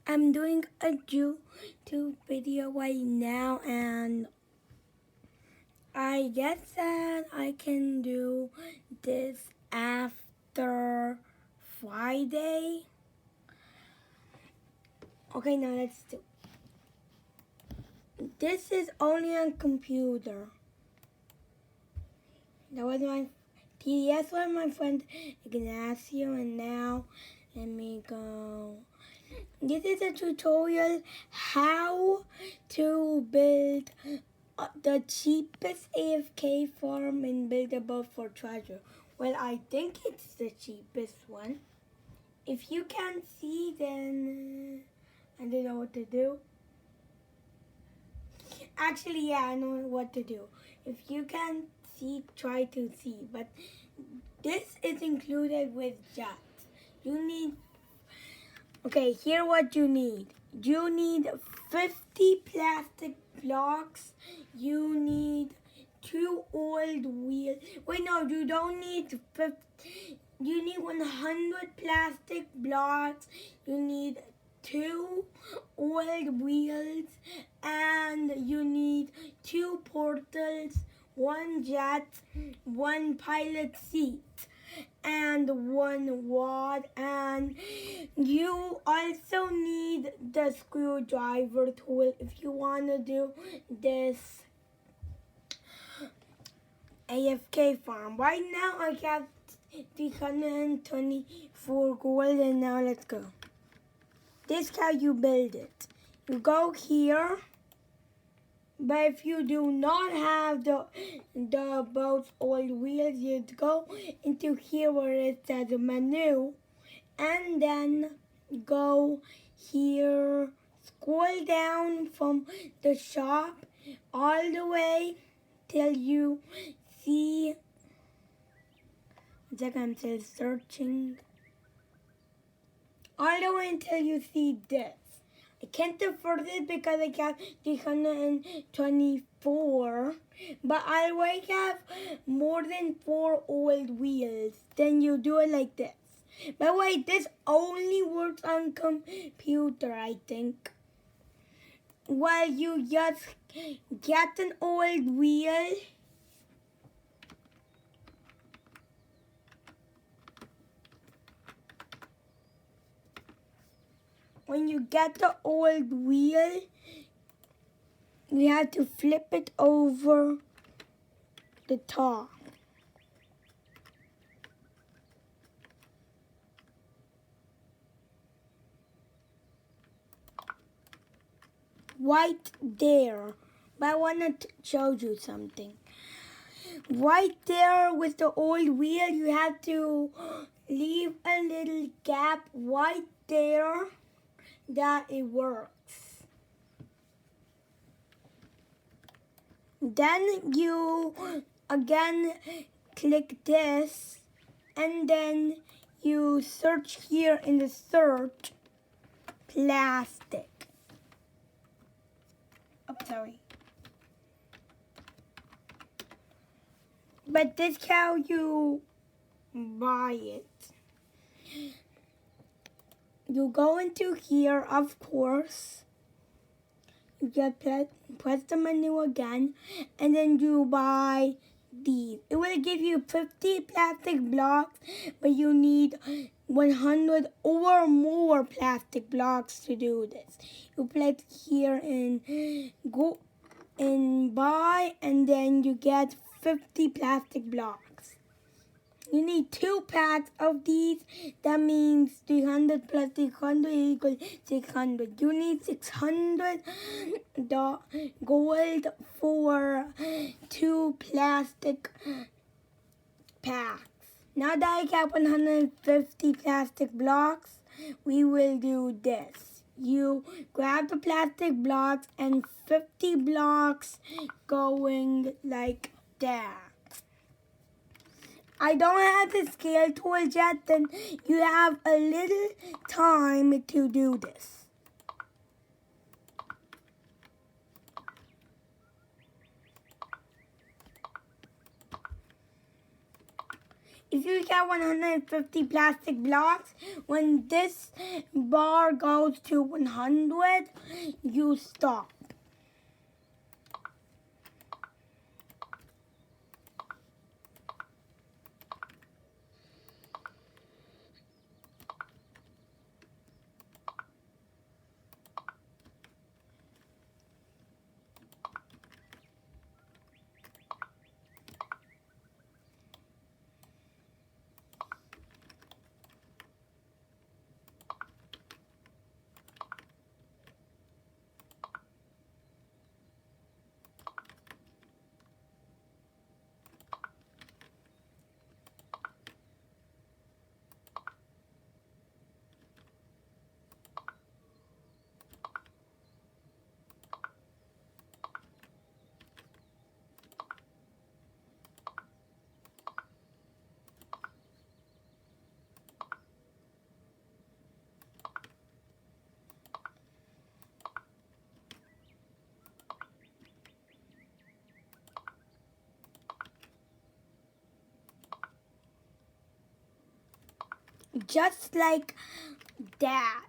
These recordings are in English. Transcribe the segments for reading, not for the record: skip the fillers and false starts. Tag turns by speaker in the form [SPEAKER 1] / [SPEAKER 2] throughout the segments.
[SPEAKER 1] I'm doing a YouTube video right now, and I guess that I can do this after Friday. Okay, now let's do. This is only on computer. That was my TDS was my friend Ignacio, and now let me go. This is a tutorial how to build the cheapest AFK farm in Buildable for Treasure. Well, I think it's the cheapest one. If you can't see, then I don't know what to do. Actually, yeah, I know what to do. If you can't see, try to see. But this is included with jets. You need. Okay, here what you need. You need 50 plastic blocks. You need 2 old wheels. Wait, no, you don't need 50. You need 100 plastic blocks. You need 2 old wheels, and you need 2 portals, 1 jet, 1 pilot seat, and 1 wad, and you also need the screwdriver tool if you want to do this AFK farm. Right now I have 324 gold, and now let's go. This is how you build it. You go here, but if you do not have the both old wheels, you go into here where it says menu, and then go here, scroll down from the shop all the way till you see. One second, I'm still searching. All the way until you see this. I can't afford it because I got 324, but I already have more than 4 old wheels. Then you do it like this. But wait, this only works on computer, I think. Well, you just get an old wheel. When you get the old wheel, you have to flip it over the top. Right there. But I want to show you something. Right there with the old wheel, you have to leave a little gap right there that it works. Then you again click this, and then you search here in the search plastic. Oh, sorry. But this is how you buy it. You go into here, of course. You get press the menu again, and then you buy these. It will give you 50 plastic blocks, but you need 100 or more plastic blocks to do this. You place here and go and buy, and then you get 50 plastic blocks. You need 2 packs of these. That means 300 plus 300 equals 600. You need 600 gold for 2 plastic packs. Now that I got 150 plastic blocks, we will do this. You grab the plastic blocks and 50 blocks going like that. I don't have the scale tool yet, then you have a little time to do this. if you get 150 plastic blocks, when this bar goes to 100, you stop. Just like that.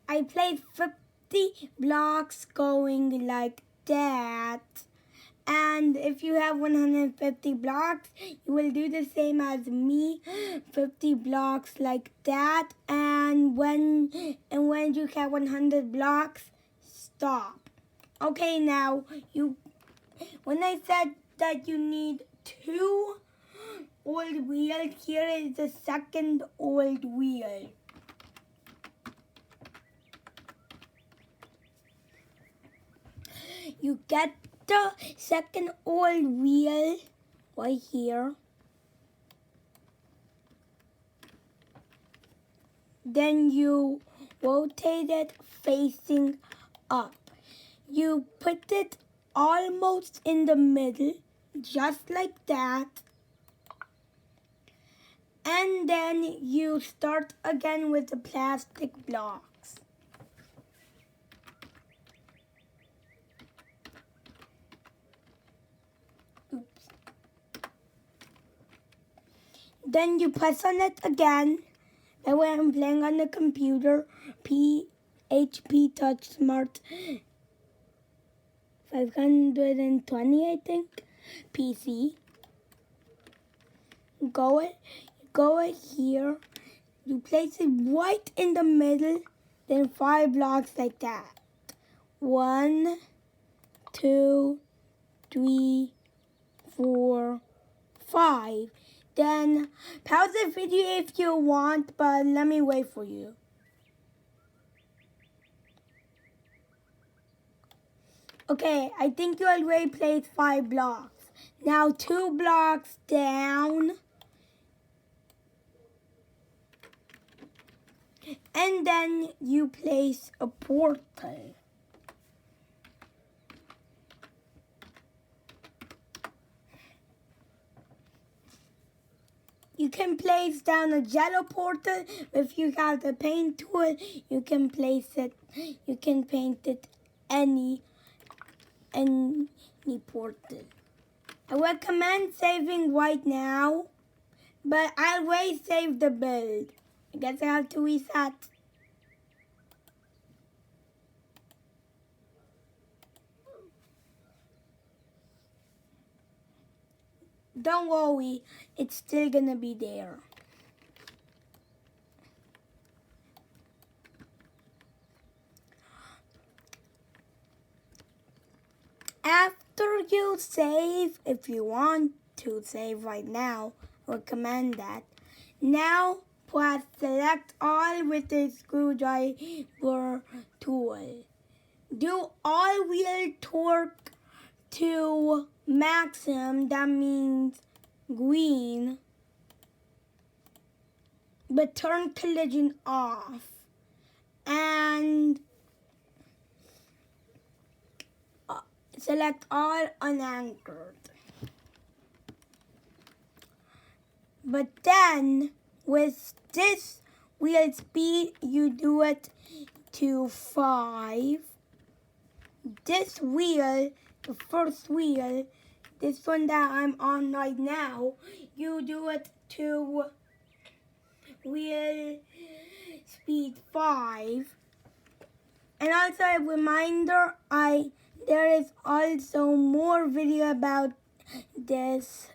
[SPEAKER 1] I played 50 blocks going like that. And if you have 150 blocks, you will do the same as me, 50 blocks like that. And when you get 100 blocks, stop. Okay, now when I said that you need 2 old wheels, here is the second old wheel. You get the second old wheel right here. Then you rotate it facing up. You put it almost in the middle, just like that. And then you start again with the plastic blocks. Oops. Then you press on it again. That way I'm playing on the computer, HP Touch Smart 520, I think, PC. Go here. You place it right in the middle, then 5 blocks like that. 1, 2, 3, 4, 5. Then pause the video if you want, but let me wait for you. Okay, I think you already placed 5 blocks. Now 2 blocks down. And then you place a portal. You can place down a jello portal. If you have the paint tool, you can place it. You can paint it any portal. I recommend saving right now, but I always save the build. I guess I have to reset. Don't worry, it's still gonna be there. After you save, if you want to save right now, recommend that. Now press select all with the screwdriver tool. Do all wheel torque to maximum, that means green, but turn collision off. And select all unanchored. But then with this wheel speed, you do it to 5. This wheel, the first wheel, this one that I'm on right now, you do it to wheel speed 5. And also a reminder, there is also more video about this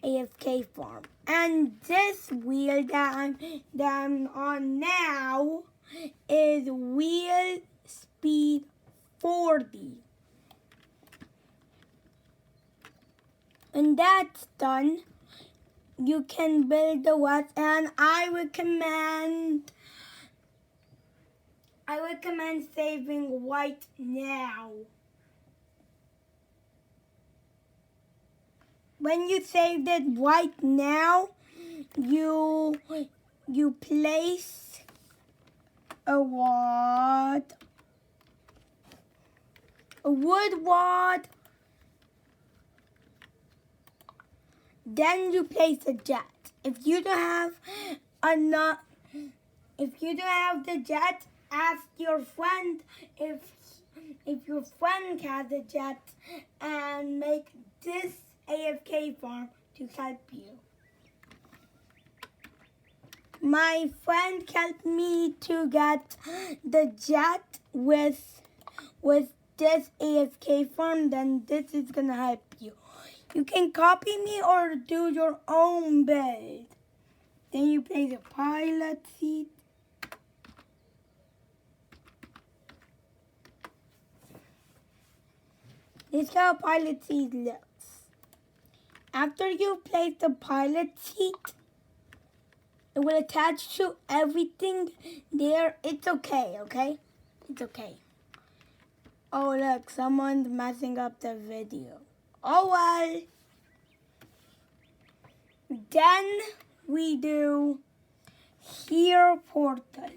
[SPEAKER 1] AFK farm. And this wheel that I'm on now is wheel speed 40. When that's done, you can build the what, and I recommend saving white now. When you saved it white now, you place a wood wad, then you place a jet. If you don't have the jet, ask your friend if your friend has a jet, and make this AFK farm to help you. My friend helped me to get the jet with this AFK farm, then this is gonna help you. You can copy me or do your own build. Then you place a pilot seat. This is how a pilot seat looks. After you place the pilot seat, it will attach to everything there. It's okay, okay? It's okay. Oh look, someone's messing up the video. Oh well. Then we do here portal.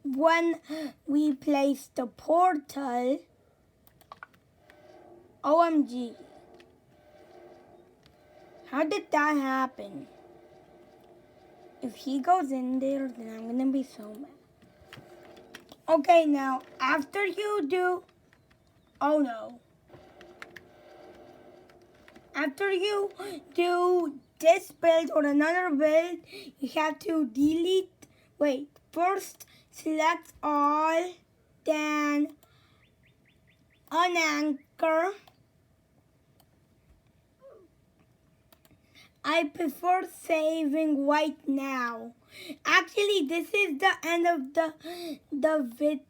[SPEAKER 1] When we place the portal, OMG. How did that happen? If he goes in there, then I'm gonna be so mad. Okay, now after you do, oh no. After you do this build or another build, you have to first select all, then unanchor. I prefer saving white now. Actually, this is the end of the vid.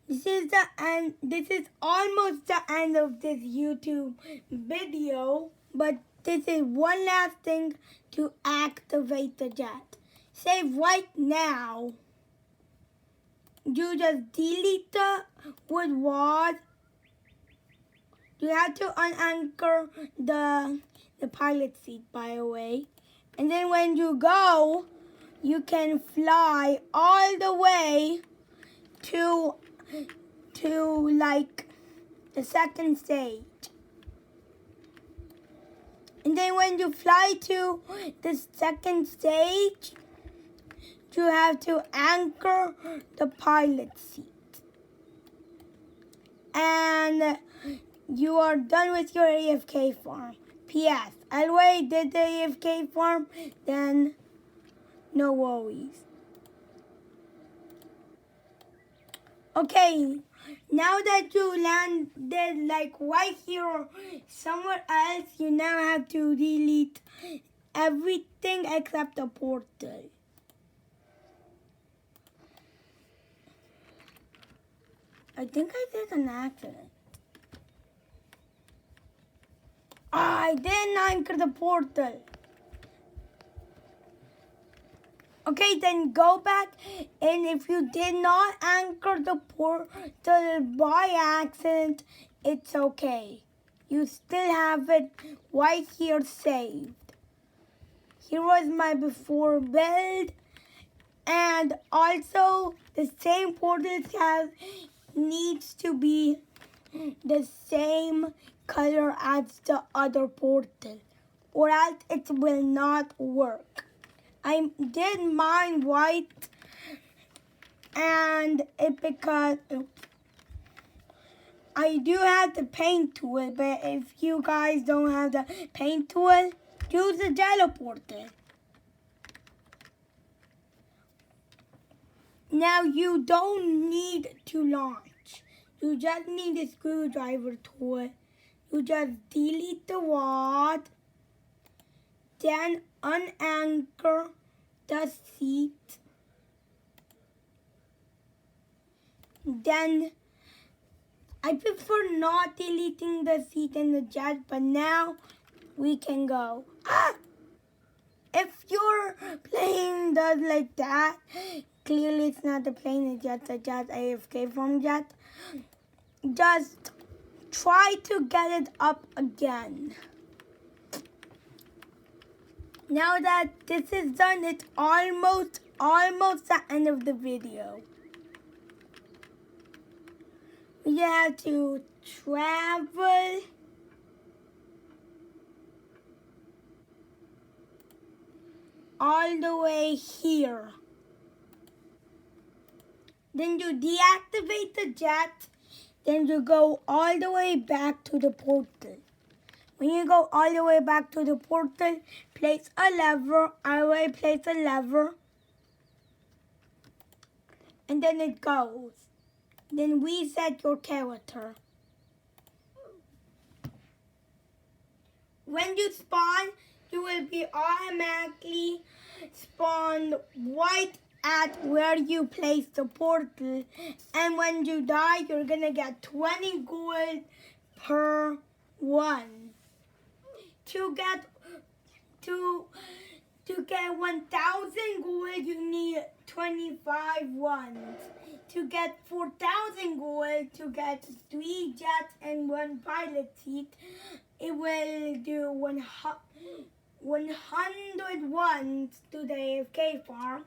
[SPEAKER 1] This is almost the end of this YouTube video, but this is one last thing to activate the jet. Save white now. You just delete the wood wad. You have to unanchor the pilot seat, by the way. And then when you go, you can fly all the way to like the second stage. And then when you fly to the second stage, you have to anchor the pilot seat. And you are done with your AFK farm. P.S. Always did the AFK farm, then no worries. Okay, now that you landed like right here or somewhere else, you now have to delete everything except the portal. I think I did an accident. I didn't anchor the portal. Okay, then go back, and if you did not anchor the portal by accident, it's okay. You still have it right here saved. Here was my before build, and also the same portal needs to be the same color as the other portal, or else it will not work. I did mine white, and I do have the paint tool, but if you guys don't have the paint tool, use the teleporter. Now you don't need to launch. You just need a screwdriver tool. You just delete the wad, then unanchor the seat. Then I prefer not deleting the seat and the jet, but now we can go. If your plane does like that, clearly it's not the plane, it's just a jet, AFK form jet. Just try to get it up again. Now that this is done, it's almost the end of the video. We have to travel all the way here. Then you deactivate the jet. Then you go all the way back to the portal. When you go all the way back to the portal, place a lever. I will place a lever. And then it goes. Then reset your character. When you spawn, you will be automatically spawned right at where you place the portal. And when you die, you're gonna get 20 gold per one. To get 1,000 gold, you need 25 ones. To get 4,000 gold, to get 3 jets and 1 pilot seat, it will do 100 ones to the AFK farm.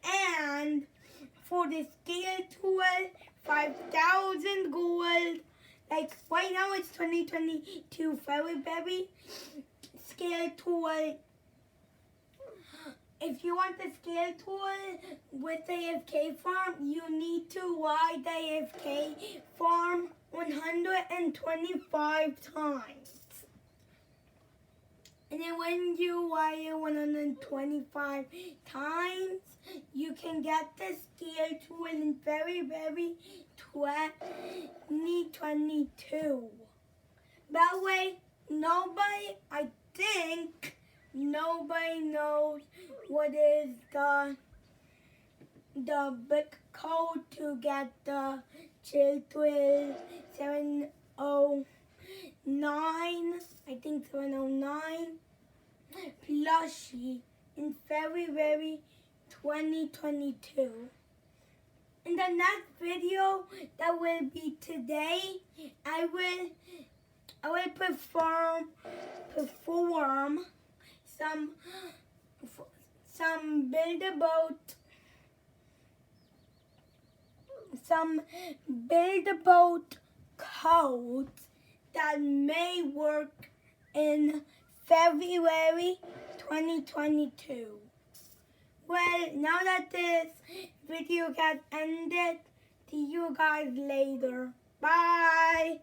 [SPEAKER 1] And for the scale tool, 5,000 gold. Like right now it's 2022 February. Scale tool. If you want the scale tool with the AFK farm, you need to ride the AFK farm 125 times. And then when you ride it 125 times, you can get the scale tool in February 2022. By the way, I think nobody knows what is the big code to get the Chill Thrill 709, I think 709 plushie in February 2022. In the next video that will be today, I will perform some build-a-boat codes that may work in February 2022. Well, now that this video got ended, see you guys later. Bye!